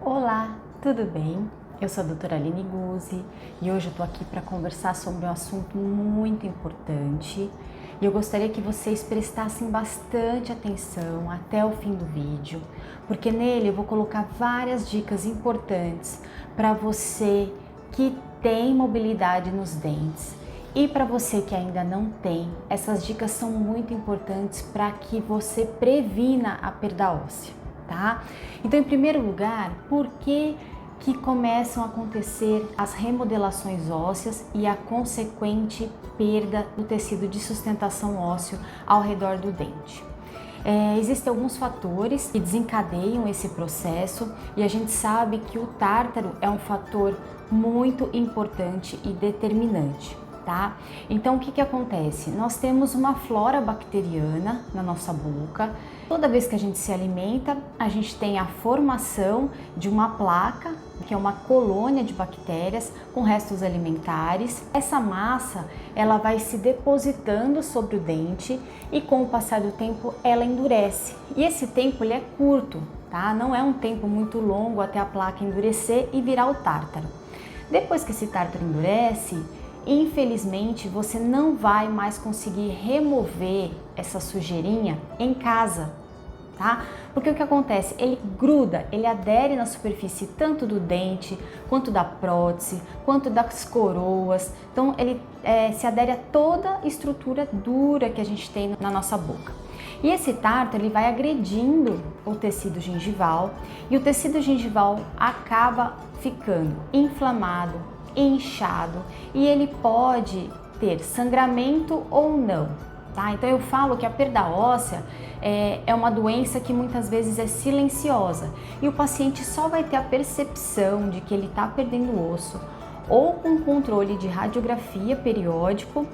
Olá, tudo bem? Eu sou a doutora Aline Guzzi e hoje eu tô aqui para conversar sobre um assunto muito importante e eu gostaria que vocês prestassem bastante atenção até o fim do vídeo, porque nele eu vou colocar várias dicas importantes para você que tem mobilidade nos dentes. E para você que ainda não tem, essas dicas são muito importantes para que você previna a perda óssea, tá? Então, em primeiro lugar, por que começam a acontecer as remodelações ósseas e a consequente perda do tecido de sustentação ósseo ao redor do dente? Existem alguns fatores que desencadeiam esse processo e a gente sabe que o tártaro é um fator muito importante e determinante. Tá? Então o que acontece? Nós temos uma flora bacteriana na nossa boca. Toda vez que a gente se alimenta, a gente tem a formação de uma placa, que é uma colônia de bactérias com restos alimentares. Essa massa, ela vai se depositando sobre o dente e com o passar do tempo ela endurece. E esse tempo ele é curto, tá? Não é um tempo muito longo até a placa endurecer e virar o tártaro. Depois que esse tártaro endurece, infelizmente, você não vai mais conseguir remover essa sujeirinha em casa, tá? Porque o que acontece? Ele gruda, ele adere na superfície tanto do dente, quanto da prótese, quanto das coroas. Então, ele se adere a toda a estrutura dura que a gente tem na nossa boca. E esse tártaro, ele vai agredindo o tecido gengival e o tecido gengival acaba ficando inflamado, inchado e ele pode ter sangramento ou não, tá? Então eu falo que a perda óssea é uma doença que muitas vezes é silenciosa e o paciente só vai ter a percepção de que ele está perdendo osso ou com controle de radiografia periódico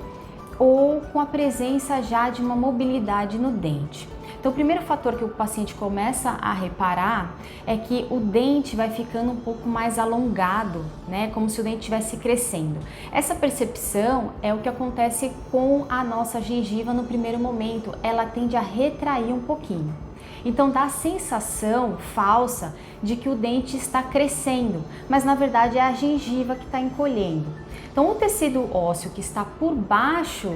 ou com a presença já de uma mobilidade no dente. Então, o primeiro fator que o paciente começa a reparar é que o dente vai ficando um pouco mais alongado, né? Como se o dente estivesse crescendo. Essa percepção é o que acontece com a nossa gengiva no primeiro momento. Ela tende a retrair um pouquinho. Então dá a sensação falsa de que o dente está crescendo, mas na verdade é a gengiva que está encolhendo. Então o tecido ósseo que está por baixo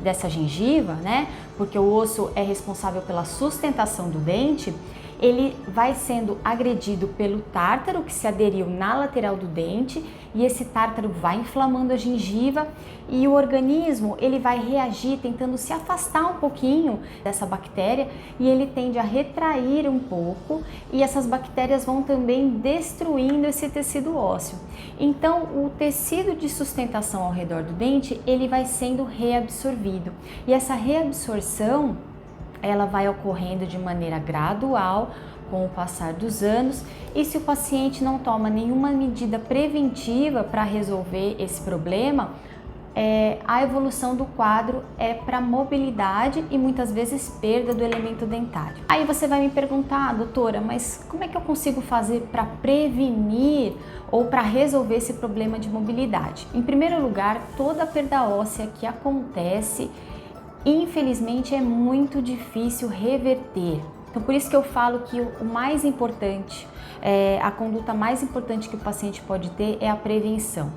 dessa gengiva, né, porque o osso é responsável pela sustentação do dente, ele vai sendo agredido pelo tártaro que se aderiu na lateral do dente e esse tártaro vai inflamando a gengiva e o organismo ele vai reagir tentando se afastar um pouquinho dessa bactéria e ele tende a retrair um pouco e essas bactérias vão também destruindo esse tecido ósseo. Então o tecido de sustentação ao redor do dente ele vai sendo reabsorvido e essa reabsorção ela vai ocorrendo de maneira gradual com o passar dos anos e se o paciente não toma nenhuma medida preventiva para resolver esse problema, a evolução do quadro é para mobilidade e muitas vezes perda do elemento dentário. Aí você vai me perguntar, doutora, mas como é que eu consigo fazer para prevenir ou para resolver esse problema de mobilidade? Em primeiro lugar, toda a perda óssea que acontece infelizmente é muito difícil reverter. Então por isso que eu falo que o mais importante, a conduta mais importante que o paciente pode ter é a prevenção.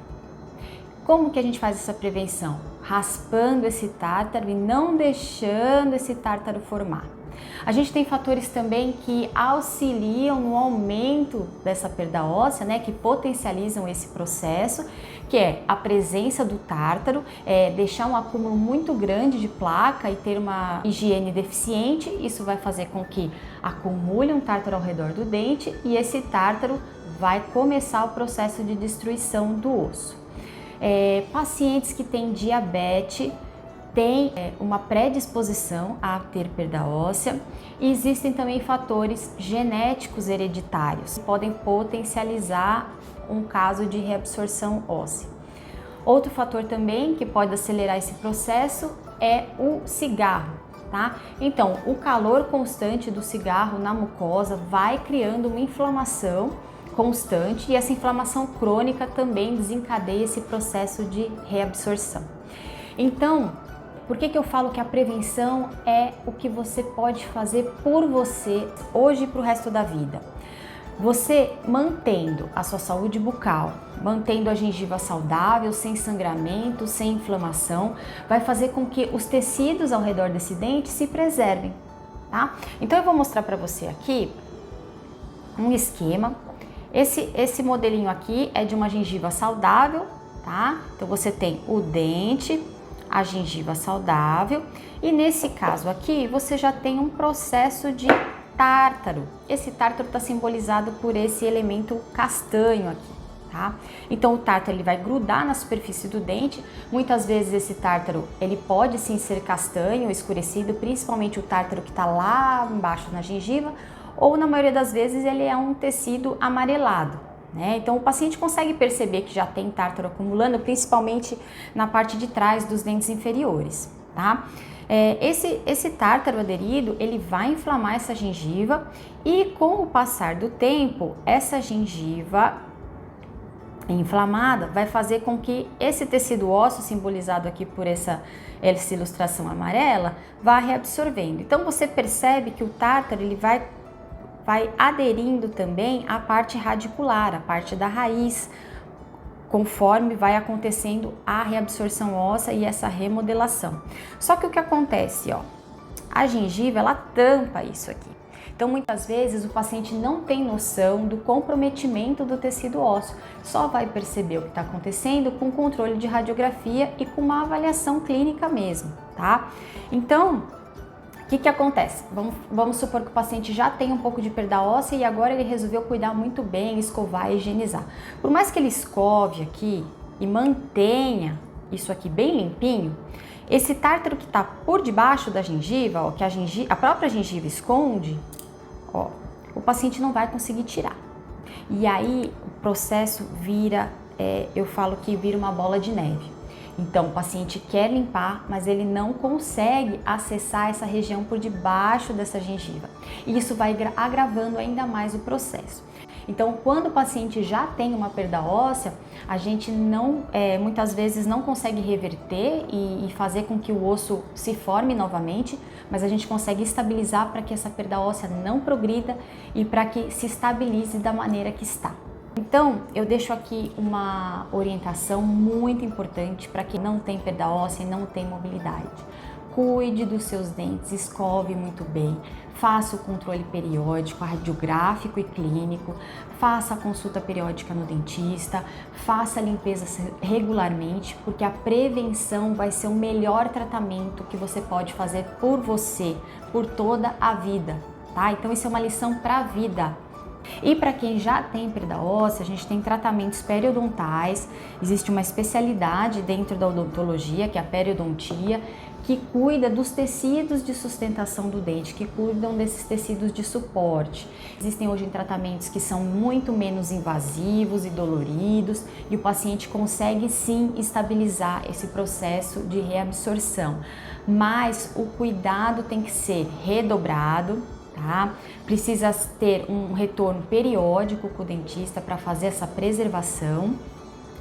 Como que a gente faz essa prevenção? Raspando esse tártaro e não deixando esse tártaro formar. A gente tem fatores também que auxiliam no aumento dessa perda óssea, né, que potencializam esse processo, que é a presença do tártaro, deixar um acúmulo muito grande de placa e ter uma higiene deficiente. Isso vai fazer com que acumule um tártaro ao redor do dente e esse tártaro vai começar o processo de destruição do osso. Pacientes que têm diabetes tem uma predisposição a ter perda óssea e existem também fatores genéticos hereditários que podem potencializar um caso de reabsorção óssea. Outro fator também que pode acelerar esse processo é o cigarro, tá? Então, o calor constante do cigarro na mucosa vai criando uma inflamação constante e essa inflamação crônica também desencadeia esse processo de reabsorção. Então, por que eu falo que a prevenção é o que você pode fazer por você hoje e para o resto da vida? Você mantendo a sua saúde bucal, mantendo a gengiva saudável, sem sangramento, sem inflamação, vai fazer com que os tecidos ao redor desse dente se preservem, tá? Então eu vou mostrar para você aqui um esquema. Esse modelinho aqui é de uma gengiva saudável, tá? Então você tem o dente, a gengiva saudável e nesse caso aqui você já tem um processo de tártaro. Esse tártaro está simbolizado por esse elemento castanho aqui, tá? Então o tártaro ele vai grudar na superfície do dente. Muitas vezes esse tártaro ele pode sim ser castanho, escurecido, principalmente o tártaro que está lá embaixo na gengiva, ou na maioria das vezes ele é um tecido amarelado, né? Então o paciente consegue perceber que já tem tártaro acumulando, principalmente na parte de trás dos dentes inferiores, tá? Esse tártaro aderido, ele vai inflamar essa gengiva e com o passar do tempo, essa gengiva inflamada vai fazer com que esse tecido ósseo, simbolizado aqui por essa ilustração amarela, vá reabsorvendo. Então você percebe que o tártaro ele vai aderindo também à parte radicular, à parte da raiz, conforme vai acontecendo a reabsorção óssea e essa remodelação. Só que o que acontece, ó, a gengiva ela tampa isso aqui. Então muitas vezes o paciente não tem noção do comprometimento do tecido ósseo, só vai perceber o que está acontecendo com controle de radiografia e com uma avaliação clínica mesmo, tá? Então, o que acontece? Vamos supor que o paciente já tem um pouco de perda óssea e agora ele resolveu cuidar muito bem, escovar e higienizar. Por mais que ele escove aqui e mantenha isso aqui bem limpinho, esse tártaro que está por debaixo da gengiva, ó, que a própria gengiva esconde, ó, o paciente não vai conseguir tirar. E aí o processo vira, eu falo que vira uma bola de neve. Então, o paciente quer limpar, mas ele não consegue acessar essa região por debaixo dessa gengiva. E isso vai agravando ainda mais o processo. Então, quando o paciente já tem uma perda óssea, a gente muitas vezes não consegue reverter e fazer com que o osso se forme novamente, mas a gente consegue estabilizar para que essa perda óssea não progrida e para que se estabilize da maneira que está. Então, eu deixo aqui uma orientação muito importante para quem não tem perda óssea e não tem mobilidade. Cuide dos seus dentes, escove muito bem, faça o controle periódico, radiográfico e clínico, faça a consulta periódica no dentista, faça a limpeza regularmente, porque a prevenção vai ser o melhor tratamento que você pode fazer por você, por toda a vida, tá? Então, isso é uma lição para a vida. E para quem já tem perda óssea, a gente tem tratamentos periodontais, existe uma especialidade dentro da odontologia, que é a periodontia, que cuida dos tecidos de sustentação do dente, que cuidam desses tecidos de suporte. Existem hoje tratamentos que são muito menos invasivos e doloridos e o paciente consegue sim estabilizar esse processo de reabsorção, mas o cuidado tem que ser redobrado, tá? Precisa ter um retorno periódico com o dentista para fazer essa preservação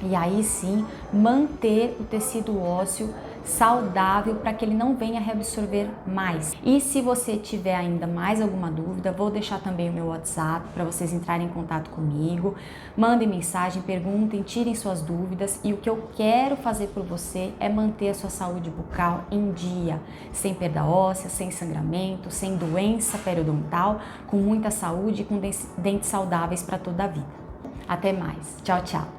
e aí sim manter o tecido ósseo saudável para que ele não venha reabsorver mais. E se você tiver ainda mais alguma dúvida, vou deixar também o meu WhatsApp para vocês entrarem em contato comigo, mandem mensagem, perguntem, tirem suas dúvidas e o que eu quero fazer por você é manter a sua saúde bucal em dia, sem perda óssea, sem sangramento, sem doença periodontal, com muita saúde e com dentes saudáveis para toda a vida. Até mais. Tchau, tchau.